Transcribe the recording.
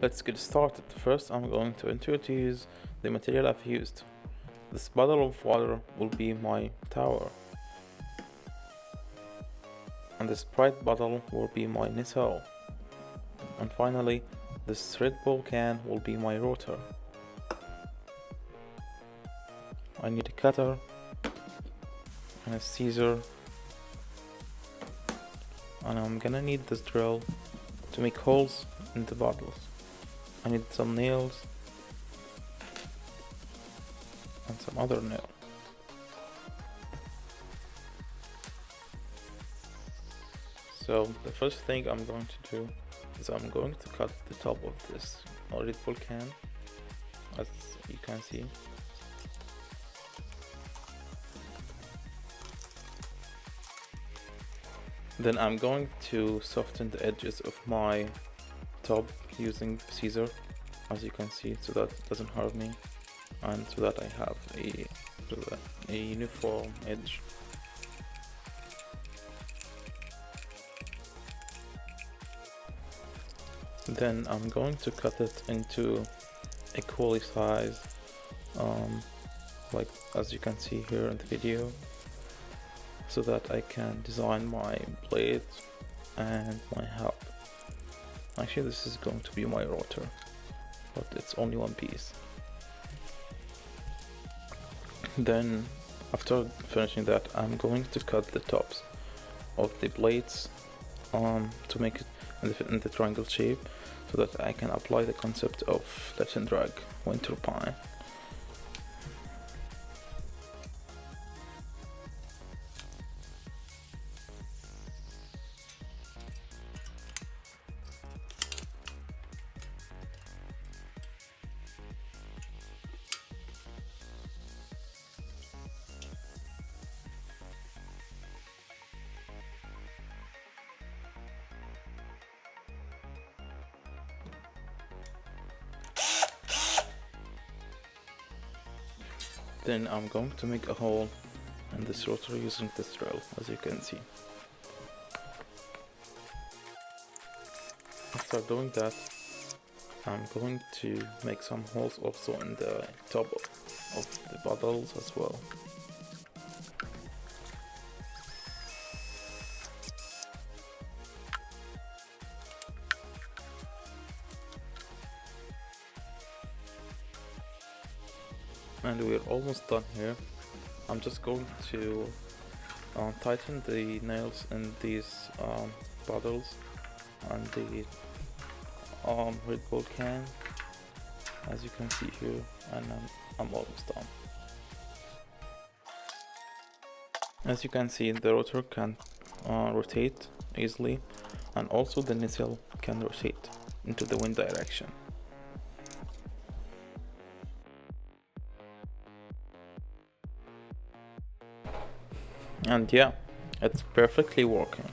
let's get started. First, I'm going to introduce the material I've used. This bottle of water will be my tower, and this bright bottle will be my nacelle, and finally this red ball can will be my rotor. I need a cutter and a scissor, and I'm gonna need this drill to make holes in the bottles. I need some nails and some other nail. So the first thing I'm going to do is I'm going to cut the top of this Red Bull can, as you can see. Then I'm going to soften the edges of my top using scissor, as you can see, so that it doesn't hurt me and so that I have a uniform edge. Then I'm going to cut it into equally size, like as you can see here in the video, so that I can design my blade and my hub. Actually, this is going to be my rotor, but it's only one piece. Then after finishing that, I'm going to cut the tops of the blades to make it in the triangle shape, so that I can apply the concept of lift and drag wind turbine. Then I'm going to make a hole in this rotor using this drill, as you can see. After doing that, I'm going to make some holes also in the top of the bottles as well. And we're almost done here. I'm just going to tighten the nails in these bottles and the Red Bull can, as you can see here, and I'm almost done. As you can see, the rotor can rotate easily, and also the nacelle can rotate into the wind direction. And yeah, it's perfectly working.